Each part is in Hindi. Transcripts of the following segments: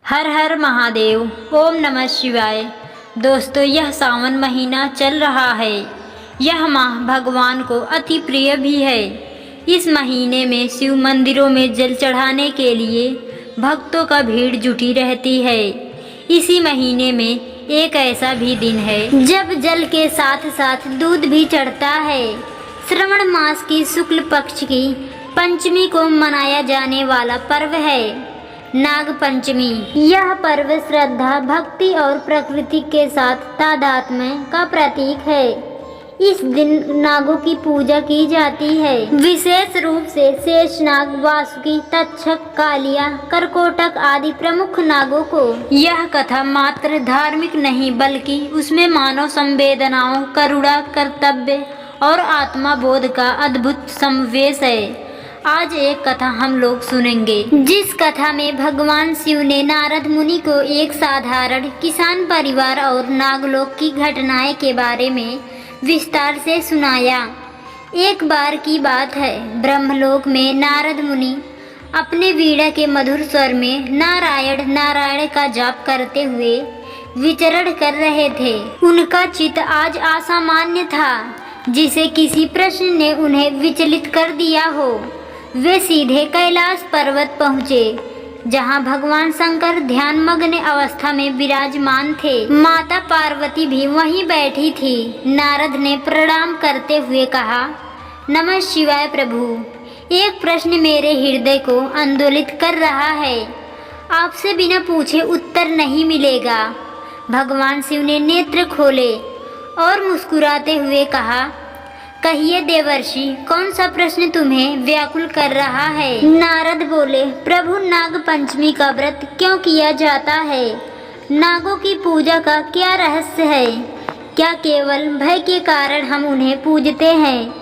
हर हर महादेव। ओम नमः शिवाय। दोस्तों, यह सावन महीना चल रहा है। यह माह भगवान को अति प्रिय भी है। इस महीने में शिव मंदिरों में जल चढ़ाने के लिए भक्तों का भीड़ जुटी रहती है। इसी महीने में एक ऐसा भी दिन है जब जल के साथ साथ दूध भी चढ़ता है। श्रावण मास की शुक्ल पक्ष की पंचमी को मनाया जाने वाला पर्व है नाग पंचमी। यह पर्व श्रद्धा, भक्ति और प्रकृति के साथ तादात्म्य का प्रतीक है। इस दिन नागों की पूजा की जाती है, विशेष रूप से शेषनाग, वासुकी, तक्षक, कालिया, करकोटक आदि प्रमुख नागों को। यह कथा मात्र धार्मिक नहीं बल्कि उसमें मानव संवेदनाओं, करुणा, कर्तव्य और आत्मा बोध का अद्भुत समावेश है। आज एक कथा हम लोग सुनेंगे, जिस कथा में भगवान शिव ने नारद मुनि को एक साधारण किसान परिवार और नागलोक की घटनाएं के बारे में विस्तार से सुनाया। एक बार की बात है, ब्रह्मलोक में नारद मुनि अपने वीणा के मधुर स्वर में नारायण नारायण का जाप करते हुए विचरण कर रहे थे। उनका चित्त आज असामान्य था, जिसे किसी प्रश्न ने उन्हें विचलित कर दिया हो। वे सीधे कैलाश पर्वत पहुँचे, जहाँ भगवान शंकर ध्यान मग्न अवस्था में विराजमान थे। माता पार्वती भी वहीं बैठी थी। नारद ने प्रणाम करते हुए कहा, नमः शिवाय प्रभु, एक प्रश्न मेरे हृदय को आंदोलित कर रहा है। आपसे बिना पूछे उत्तर नहीं मिलेगा। भगवान शिव ने नेत्र खोले और मुस्कुराते हुए कहा, कहिए देवर्षि, कौन सा प्रश्न तुम्हें व्याकुल कर रहा है। नारद बोले, प्रभु, नाग पंचमी का व्रत क्यों किया जाता है? नागों की पूजा का क्या रहस्य है? क्या केवल भय के कारण हम उन्हें पूजते हैं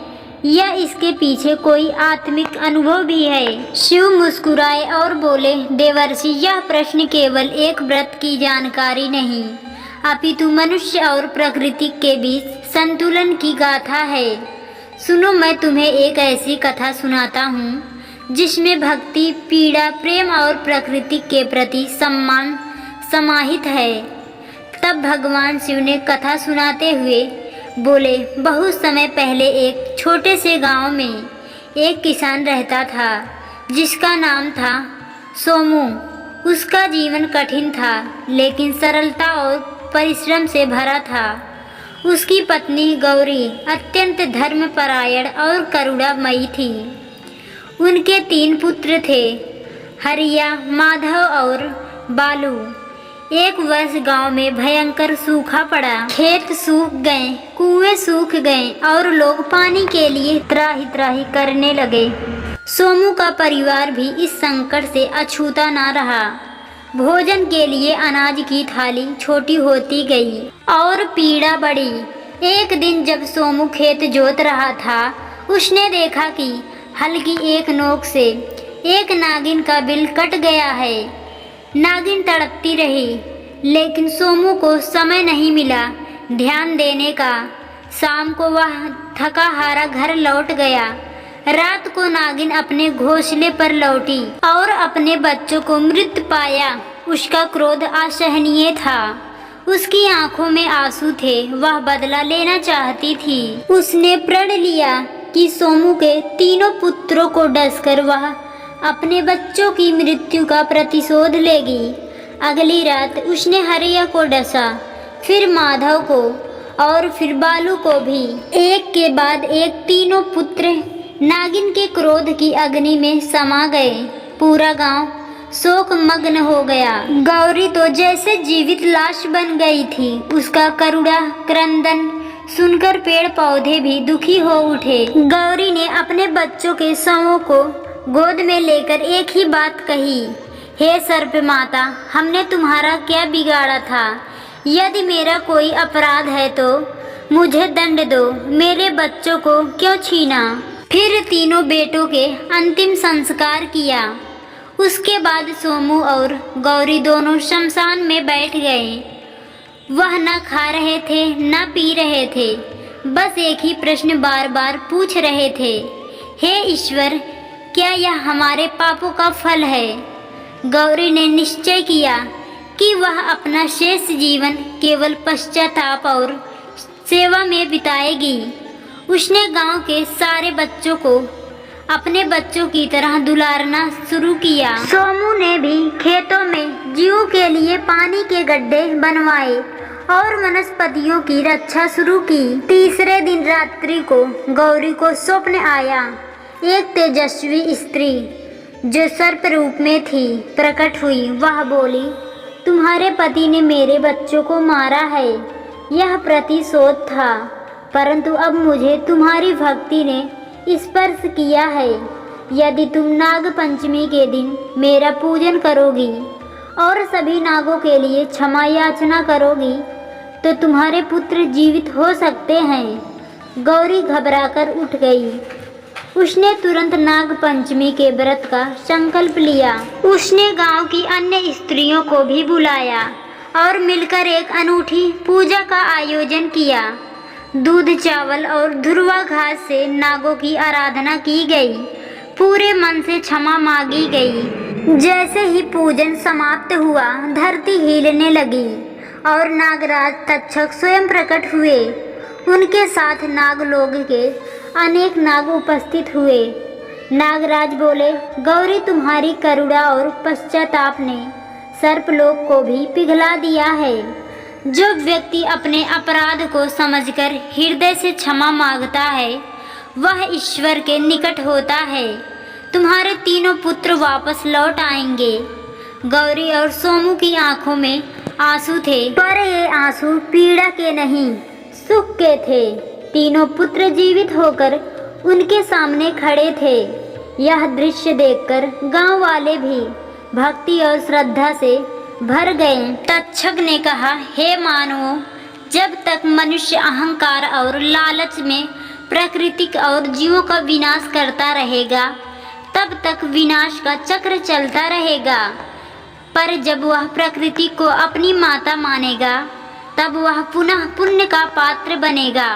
या इसके पीछे कोई आत्मिक अनुभव भी है? शिव मुस्कुराए और बोले, देवर्षि, यह प्रश्न केवल एक व्रत की जानकारी नहीं, अपितु मनुष्य और प्रकृति के बीच संतुलन की गाथा है। सुनो, मैं तुम्हें एक ऐसी कथा सुनाता हूँ जिसमें भक्ति, पीड़ा, प्रेम और प्रकृति के प्रति सम्मान समाहित है। तब भगवान शिव ने कथा सुनाते हुए बोले, बहुत समय पहले एक छोटे से गांव में एक किसान रहता था, जिसका नाम था सोमू। उसका जीवन कठिन था, लेकिन सरलता और परिश्रम से भरा था। उसकी पत्नी गौरी अत्यंत धर्मपरायण और करुणामयी थी। उनके 3 पुत्र थे, हरिया, माधव और बालू। एक वर्ष गांव में भयंकर सूखा पड़ा। खेत सूख गए, कुएं सूख गए और लोग पानी के लिए त्राही त्राही करने लगे। सोमू का परिवार भी इस संकट से अछूता ना रहा। भोजन के लिए अनाज की थाली छोटी होती गई और पीड़ा बढ़ी। एक दिन जब सोमू खेत जोत रहा था, उसने देखा कि हल्की एक नोक से एक नागिन का बिल कट गया है। नागिन तड़पती रही, लेकिन सोमू को समय नहीं मिला ध्यान देने का। शाम को वह थका हारा घर लौट गया। रात को नागिन अपने घोंसले पर लौटी और अपने बच्चों को मृत पाया। उसका क्रोध असहनीय था। उसकी आंखों में आंसू थे। वह बदला लेना चाहती थी। उसने प्रण लिया कि सोमू के 3 पुत्रों को डसकर वह अपने बच्चों की मृत्यु का प्रतिशोध लेगी। अगली रात उसने हरिया को डसा, फिर माधव को और फिर बालू को भी। एक के बाद एक 3 पुत्र नागिन के क्रोध की अग्नि में समा गए। पूरा गांव शोक मग्न हो गया। गौरी तो जैसे जीवित लाश बन गई थी। उसका करुणा क्रंदन सुनकर पेड़ पौधे भी दुखी हो उठे। गौरी ने अपने बच्चों के शवों को गोद में लेकर एक ही बात कही, हे सर्प माता, हमने तुम्हारा क्या बिगाड़ा था? यदि मेरा कोई अपराध है तो मुझे दंड दो। मेरे बच्चों को क्यों छीना? फिर 3 बेटों के अंतिम संस्कार किया। उसके बाद सोमू और गौरी दोनों शमशान में बैठ गए। वह न खा रहे थे न पी रहे थे, बस एक ही प्रश्न बार बार पूछ रहे थे, हे ईश्वर, क्या यह हमारे पापों का फल है? गौरी ने निश्चय किया कि वह अपना शेष जीवन केवल पश्चाताप और सेवा में बिताएगी। उसने गांव के सारे बच्चों को अपने बच्चों की तरह दुलारना शुरू किया। सोमू ने भी खेतों में जीवों के लिए पानी के गड्ढे बनवाए और वनस्पतियों की रक्षा शुरू की। तीसरे दिन रात्रि को गौरी को स्वप्न आया। एक तेजस्वी स्त्री जो सर्प रूप में थी प्रकट हुई। वह बोली, तुम्हारे पति ने मेरे बच्चों को मारा है। यह प्रतिशोध था, परंतु अब मुझे तुम्हारी भक्ति ने स्पर्श किया है। यदि तुम नाग पंचमी के दिन मेरा पूजन करोगी और सभी नागों के लिए क्षमा याचना करोगी तो तुम्हारे पुत्र जीवित हो सकते हैं। गौरी घबराकर उठ गई। उसने तुरंत नाग पंचमी के व्रत का संकल्प लिया। उसने गांव की अन्य स्त्रियों को भी बुलाया और मिलकर एक अनूठी पूजा का आयोजन किया। दूध, चावल और धुरवा घास से नागों की आराधना की गई। पूरे मन से क्षमा मांगी गई। जैसे ही पूजन समाप्त हुआ, धरती हिलने लगी और नागराज तक्षक स्वयं प्रकट हुए। उनके साथ नागलोक के अनेक नाग उपस्थित हुए। नागराज बोले, गौरी, तुम्हारी करुणा और पश्चाताप ने सर्पलोक को भी पिघला दिया है। जो व्यक्ति अपने अपराध को समझकर हृदय से क्षमा मांगता है वह ईश्वर के निकट होता है। तुम्हारे तीनों पुत्र वापस लौट आएंगे। गौरी और सोमू की आंखों में आंसू थे, पर ये आंसू पीड़ा के नहीं, सुख के थे। तीनों पुत्र जीवित होकर उनके सामने खड़े थे। यह दृश्य देखकर गांव वाले भी भक्ति और श्रद्धा से भर गए। तक्षक ने कहा, हे मानवों, जब तक मनुष्य अहंकार और लालच में प्रकृति और जीवों का विनाश करता रहेगा तब तक विनाश का चक्र चलता रहेगा। पर जब वह प्रकृति को अपनी माता मानेगा तब वह पुनः पुण्य का पात्र बनेगा।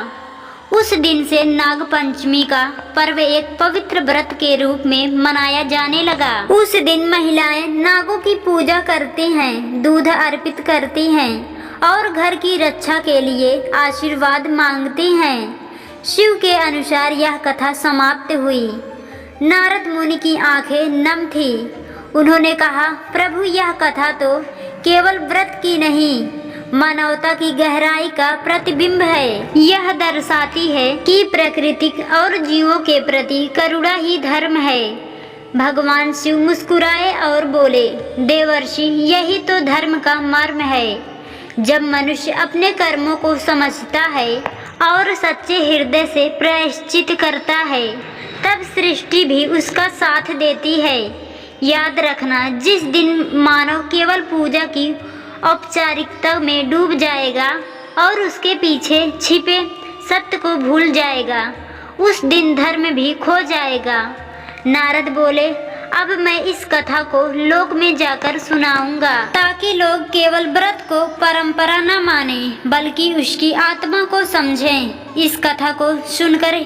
उस दिन से नाग पंचमी का पर्व एक पवित्र व्रत के रूप में मनाया जाने लगा। उस दिन महिलाएं नागों की पूजा करती हैं, दूध अर्पित करती हैं और घर की रक्षा के लिए आशीर्वाद मांगती हैं। शिव के अनुसार यह कथा समाप्त हुई। नारद मुनि की आंखें नम थी। उन्होंने कहा, प्रभु, यह कथा तो केवल व्रत की नहीं, मानवता की गहराई का प्रतिबिंब है। यह दर्शाती है कि प्रकृति और जीवों के प्रति करुणा ही धर्म है। भगवान शिव मुस्कुराए और बोले, देवर्षि, यही तो धर्म का मर्म है। जब मनुष्य अपने कर्मों को समझता है और सच्चे हृदय से प्रायश्चित करता है तब सृष्टि भी उसका साथ देती है। याद रखना, जिस दिन मानव केवल पूजा की औपचारिकता में डूब जाएगा और उसके पीछे छिपे सत्य को भूल जाएगा, उस दिन धर्म भी खो जाएगा। नारद बोले, अब मैं इस कथा को लोक में जाकर सुनाऊंगा ताकि लोग केवल व्रत को परंपरा न माने बल्कि उसकी आत्मा को समझें। इस कथा को सुनकर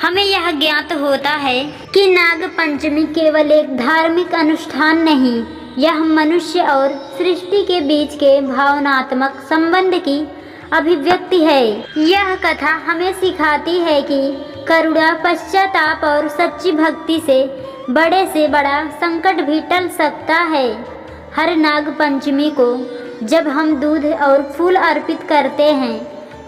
हमें यह ज्ञात होता है कि नाग पंचमी केवल एक धार्मिक अनुष्ठान नहीं, यह मनुष्य और सृष्टि के बीच के भावनात्मक संबंध की अभिव्यक्ति है। यह कथा हमें सिखाती है कि करुणा, पश्चाताप और सच्ची भक्ति से बड़ा संकट भी टल सकता है। हर नाग पंचमी को जब हम दूध और फूल अर्पित करते हैं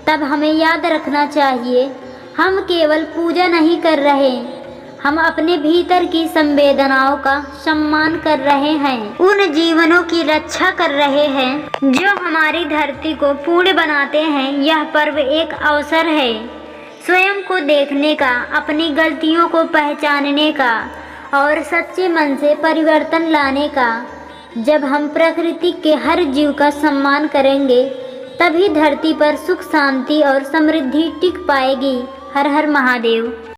तब हमें याद रखना चाहिए, हम केवल पूजा नहीं कर रहे, हम अपने भीतर की संवेदनाओं का सम्मान कर रहे हैं, उन जीवनों की रक्षा कर रहे हैं जो हमारी धरती को पूर्ण बनाते हैं। यह पर्व एक अवसर है स्वयं को देखने का, अपनी गलतियों को पहचानने का और सच्चे मन से परिवर्तन लाने का। जब हम प्रकृति के हर जीव का सम्मान करेंगे तभी धरती पर सुख, शांति और समृद्धि टिक पाएगी। हर हर महादेव।